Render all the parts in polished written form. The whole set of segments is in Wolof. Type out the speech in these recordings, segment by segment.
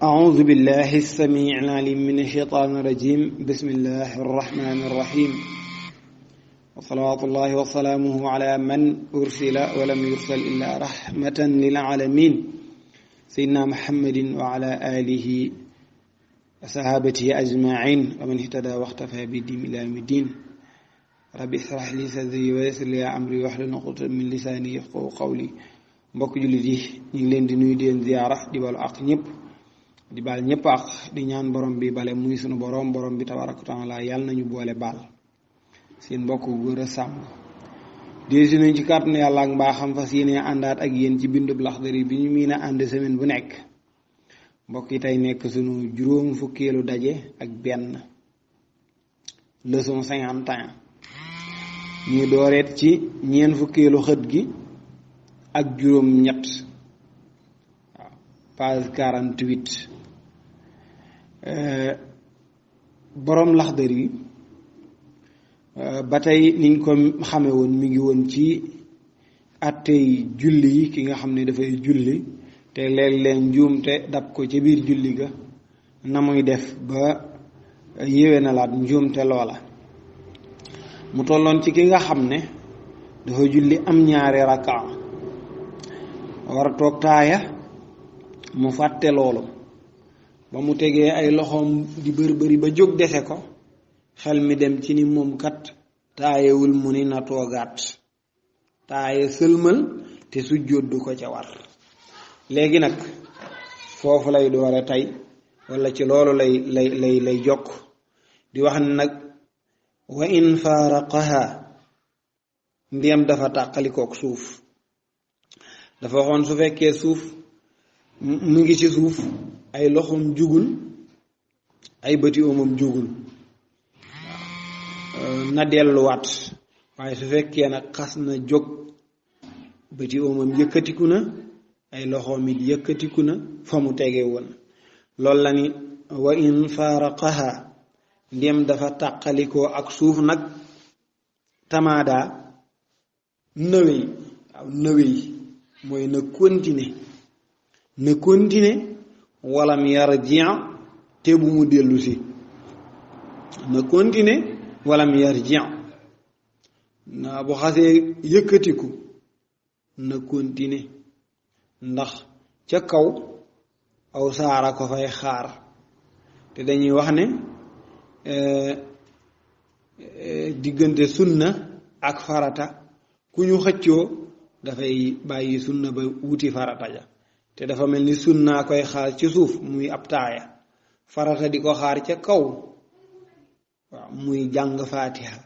أعوذ بالله السميع العليم من الشيطان الرجيم بسم الله الرحمن الرحيم وصلوات الله وسلامه على من أرسل ولم يرسل إلا رحمة للعالمين سيدنا محمد وعلى آله وصحابته أجمعين ومن اهتدى واختفى بدين إلى يوم الدين ربي اشرح لي صدري ويسر لي أمري واحلل عقدة من لساني يفقهوا قولي mbokk jullit yi ñu ngi leen di nuyu di leen ziyaara di balu ak ñëpp di baal ñëpp ak di ñaan borom bi bale muy sunu borom bi tabaraka taala yàlla nañu boole baal seen mbokk góor a sàmm déesi nañ ci kàttanu yàlla ak mbaaxam fas yéene àndaat ak yéen ci bindub Laxdari bi ñu miin a ànd semaine bu nekk mbokk yi tey nekk sunu juróom fukkeelu daje ak benn leçon 51 ñuy dooreet ci ñeen fukkeelu xët gi ak juróom ñett waaw page 48 boroom Laxdari ba tey niñ ko xame woon mi ngi woon ci attey julli yi ki nga xam ne dafay julli te léeg-léeg njuumte dab ko ci biir julli ga na muy def ba yéwénalaat njuumte loola mu tolloon ci ki nga xam ne dafa julli am ñaari rakka war a toog taaya mu fàtte loolu ba mu tegee ay loxoom di bëri ba jóg dese ko xel mi dem ci ni moom kat taayewul mu ni na toogaat taaye sëlmal te sujjóot du ko ca war léegi nag foofu lay doore tey walla ci loolu lay jokk di wax ne nag wa in faaraqaha ndiyam dafa tàqalikook suuf dafa waxoon su fekkee suuf mu ngi ci suuf ay loxoom jugul ay bëti oomam jugul na delluwaat waaye su fekkee nag xas na jóg bëti oomam yëkkatiku na ay loxoom it yëkkatiku na fa mu tege woon loolu la ni wa in faaraqaha ndem dafa tàqalikoo ak suuf nag tamaada nëwéy waaw nëwéy mooy na continuer walam yarji te bu mu dellu si na continuer walam yarji na bu xasee yëkkatiku na continuer ndax ca kaw aw saara ko fay xaar te dañuy wax ne diggante sunna ak farata ku ñu xëccoo dafay bàyyi sunna ba wuti farata ja te dafa mel ni sunnaa koy xaar ci suuf muy ab taaya farata di ko xaar ca kaw waaw muy jàng faatiha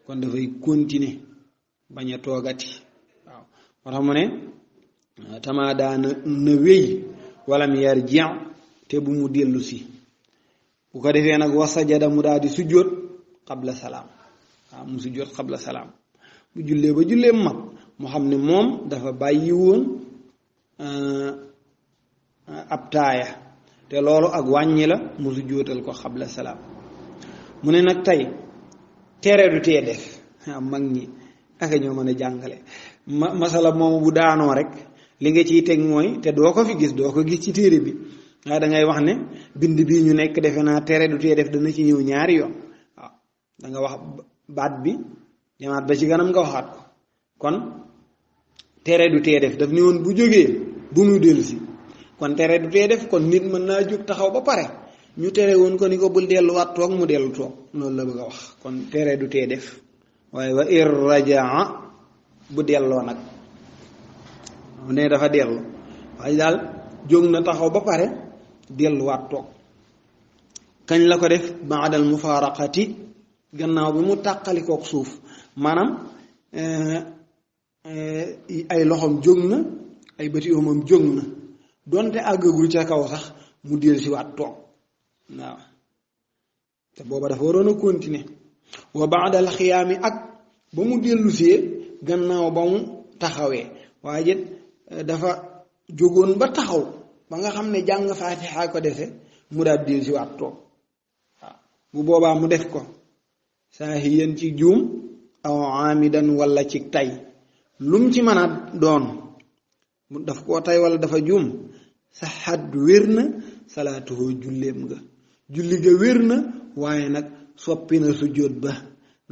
kon dafay continuer bañ a toogati waaw moo tax mu ne tamaa daana na wéy wala mi yar jien te bu mu dellu si bu ko defee nag wasajada mu daal di sujjóot xabla salaam waaw mu sujjóot xabla salaam bu jullee ba jullee mag mu xam ne moom dafa bàyyi woon ab taaya te loolu ak wàññi la mu sujjóotal ko xabla salaam mu ne nag tey tere du tee def mag ñi aka ñoo mën a jàngale masala moomu bu daanoo rek li nga ciy teg mooy te doo ko fi gis doo ko gis ci téere bi waaye dangay wax ne bind bii ñu nekk defe naa tere du tee def dana ci ñëw ñaari yoon waaw danga wax baat bi demaat ba ci kanam nga waxaat ko kon tere du tee def daf ni woon bu jógee bu mu dellusi kon tere du tee def kon nit mën naa jóg taxaw ba pare ñu tere woon ko ni ko bul delluwaat toog mu dellu toog loolu la bëgg a wax kon tere du tee def waaye wa ir rajaa bu delloo nag mu ne dafa dellu waaye daal jóg na taxaw ba pare delluwaat toog kañ la ko def baadal mufaaraqati gannaaw bi mu tàqalikook suuf maanaam ay loxoom jóg na ay bëti oomam jóg na donte àggagul ca kaw sax mu dellusiwaat toog waaw te booba dafa waroon a continuer wa baadal xiyaami ak ba mu dellusee gannaaw ba mu taxawee waaye jët dafa jógoon ba taxaw ba nga xam ne jàng faatiha ko dese mu daal dellusiwaat toog waaw bu boobaa mu def ko saahiyan ci juum aw amidan walla ci tay lum ci mën a doon daf koo tay walla dafa juum saxat wér na salaatuhu julleem nga julli ga wér na waaye nag soppi na sujjóot ba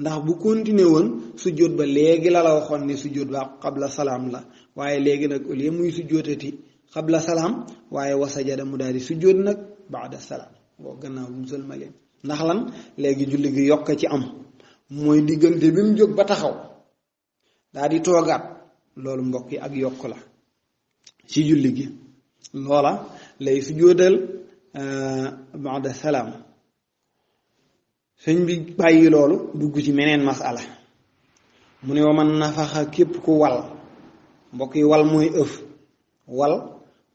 ndax bu continué woon sujjóot ba léegi la waxoon ne sujjóot ba qabla salaam la waaye léegi nag au lieu muy sujjóotati qabla salaam waaye wa sajada mu daal di sujjóot nag baada salaam boo gannaaw bu mu sëlmalee ndax lan léegi julli gi yokk ci am mooy diggante bi mu jóg ba taxaw daal di toogaat loolu mbokk yi ak yokk la ci julli gi loola lay sujjóotal baada salaam sëñ bi bàyyi loolu dugg ci meneen masala mu ne wa man nafaxa képp ku wal mbokk yi wal mooy ëf wal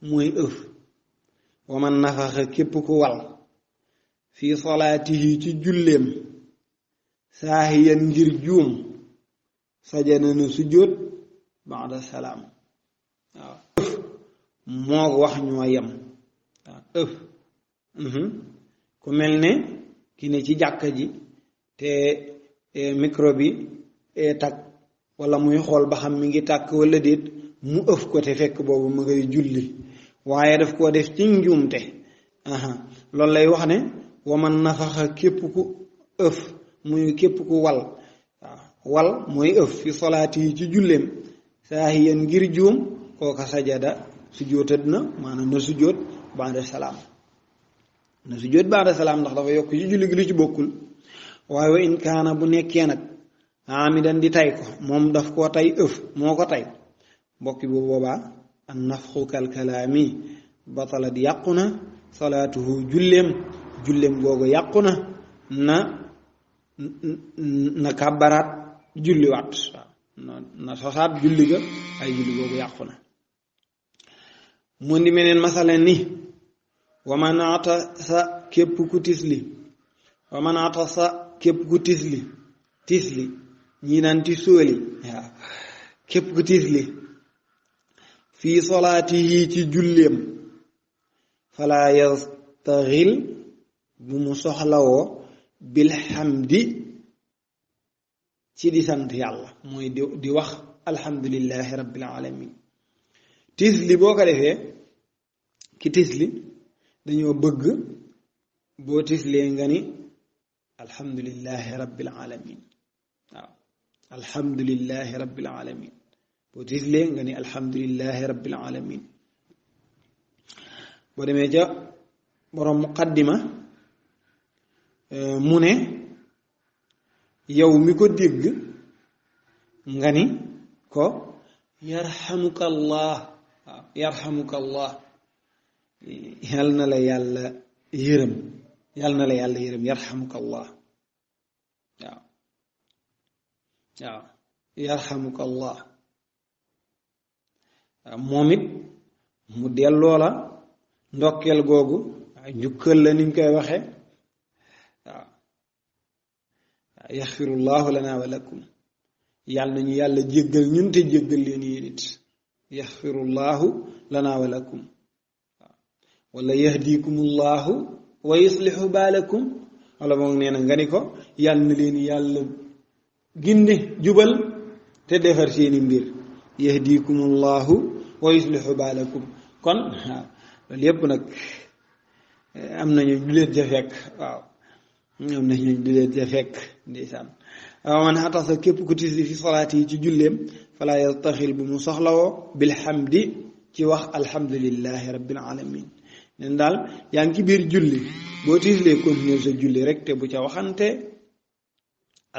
mooy ëf wa man nafaxa képp ku wal fii salaatihi ci julleem saahiyan ngir juum sajana na sujjóot baada salaam waaw ëf moo wax ñoo yem waaw ëf ku mel ne ki ne ci jàkka ji te micro bi tàkk wala muy xool ba xam mi ngi tàkk wala déet mu ëf ko te fekk boobu mu ngay julli waaye daf koo def ci njuumte loolu lay wax ne waman nafaxa képp ku ëf muy képp ku wal wal mooy ëf fi solaati yi ci julleem saahiyan ngir juum kooka sajada sujjóotat na maanaam na sujjóot baada salaam na sujjóot baada salaam ndax dafa yokk ci julli gi lu ci bokkul waaye wa in kaana bu nekkee nag amidan di tay ko moom daf koo tay ëf moo ko tay mbokki bu boobaa an nafxu kal kalaami batalat yàqu na salaatuhu julleem googu yàqu na kàbbaraat julliwaat na sosaat julli ga ay julli googu yàqu na mu ndi meneen masala ni waman atasa képp ku tisli waman atasa képp ku tisli ñii naan ti sóoli waaw képp ku tisli fii solaatihi ci julleem fala yastaxil bu mu soxlawoo bilhamdi ci di sant yàlla mooy di wax alhamdulillahi rabbil alamin tisli boo ko defee ki tisli dañoo bëgg boo tislee nga ni alhamdulillahi rabbil alamin waaw alhamdulillahi rabbil alamin boo tislee nga ni alhamdulillahi rabbil alamin boo demee ca borom muqaddima mu ne yow mi ko dégg nga ni ko yarhamuka allah waaw yarhamuka allah yal na la yàlla yërëm yarhamuka allah waaw yarhamuka allah moom it mu delloo la ndokkeel googu njukkal la niñ koy waxe waaw yaxfirullahu lana wa lakum yàlla nañu yàlla jéggal ñun te jéggal leen yéen it yaxfirullahu lana wa lakum wala yahdikumullahu wa yuslihu baalakum wala moom nee na nga ni ko yàlla na leen yàlla ginde jubal te defar seeni mbir yahdikumullahu wa yuslihu baalakum kon waaw loolu yépp nag am nañu du leen ca fekk waaw am nañu du leen ca fekk ndeysaan waaw man xatasa képp ku tisli fi salaati yi ci julleem fala yastaxil bu mu soxlawoo bilhamdi ci wax alhamdulillahi rabbil alamin nen daal yaa ngi ci biir julli boo tislee continuer sa julli rek te bu ca waxante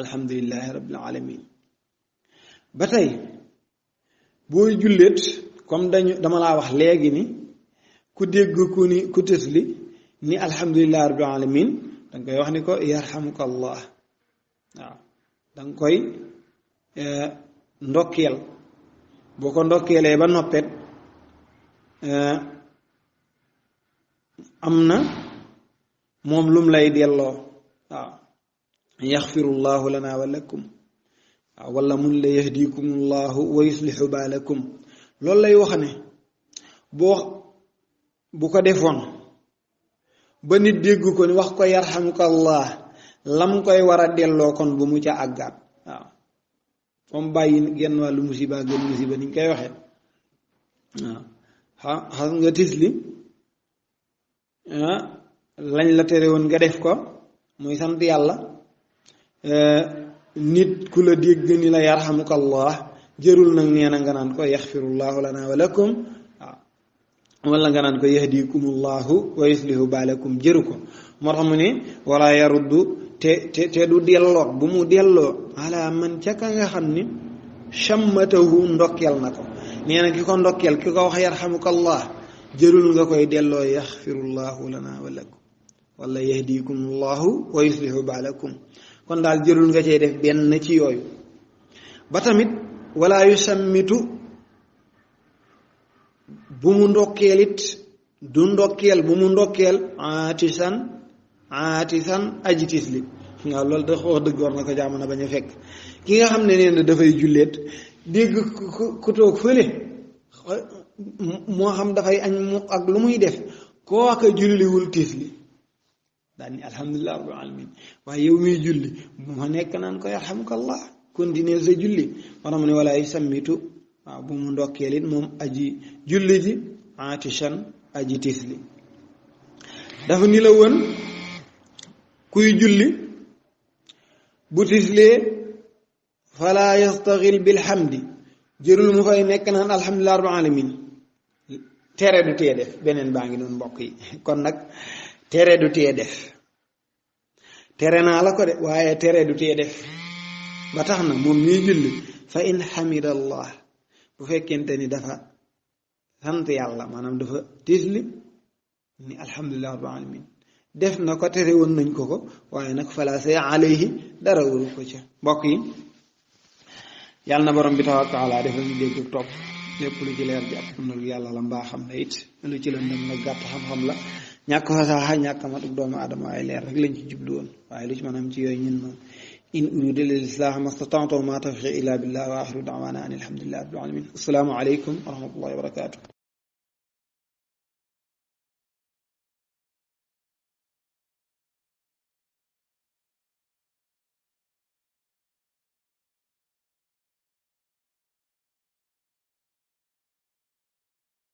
alhamdulillahi rabbil alamin ba tey booy julleet comme dama laa wax léegi ni ku dégg ku tisli ni alhamdulillahi rabbil alamin danga koy wax ni ko yarhamuka allah waaw danga koy ndokkeel boo ko ndokkeelee ba noppet am na moom lum lay delloo waaw yaxfirullahu lana wa lakum waaw wala mun la yahdikumullahu wa yuslihu baalakum loolu lay wax ne bu ko defoon ba nit dégg ko ni wax ko yarhamukallah lam koy war a delloo kon bu mu ca àggaat waaw comme bàyyi genn wàllu musiba gën musiba niñ koy waxee waaw xam nga tisli lañ la tere woon nga def ko muy sant yàlla nit ku la dégg ni la yarhamukallah jërul nag nee na nga naan ko yaxfirullahu lana wa lakum wala nga naan ko yahdikumullahu wa yuslihu baalakum jëru ko moo tax mu ne wala yaruddu te du delloo bu mu delloo ala man ca ka nga xam ni shammatahu ndokkeel na ko nee na ki ko ndokkeel ki ko wax yarhamukallah jërul nga koy delloo yaxfirullahu lana wa lakum wala yahdikumullahu wa yuslihu baalakum kon daal jërul nga cee def benn ci yooyu ba tamit wala yusammitu bu mu ndokkeel it du ndokkeel bu mu ndokkeel aatisan aji tisli waaw loolu da wax dëgg war na ko jamono bañ a fekk ki nga xam ne nee na dafay julleet dégg ku toog fële moo xam dafay añ mu ak lu muy def kooka julliwul tisli daal ni alhamdulilah rabbil alamin waaye yow muy julli bu ma nekk naan ko yarhamukallah continuer sa julli maanaam mu ne wala ay sammitu waaw bu mu ndokkeel it moom aji julli ji atishan aji tisli dafa ni la woon kuy julli bu tislee fala yastaxil bilhamdi jërul mu fay nekk naan alhamdulilah rabbil alamin tere du tee def beneen baa ngi noonu mbokk yi kon nag tere du tee def tere naa la ko de waaye tere du tee def ba tax na moom ñuy julli fa in hamidallah bu fekkente ni dafa sant yàlla maanaam dafa tisli ni alhamdulilah rabbil alamin def na ko tere woon nañ ko waaye nag fala say alayhi dara waru ko ca mbokk yi yàlla na borom bi tabaaraka wa taala defal ñu dégg topp lépp lu ci leer ji ak lu yàlla la mbaa xam la it lu ci lëndëm nag gàtt xam-xam la ñàkk fasaaxa ñàkk matuk doomu aadama waaye leer rek lañ ci jublu woon waaye lu ci mën am ci yooyu ñun moom in uriidu illa al-islaaha mastata'tu wa ma tawfiiqi illa billah wa axiru da'waana an alhamdulillahi rabbil alamin assalaamu aleykum wa rahmatullahi wa barakatuh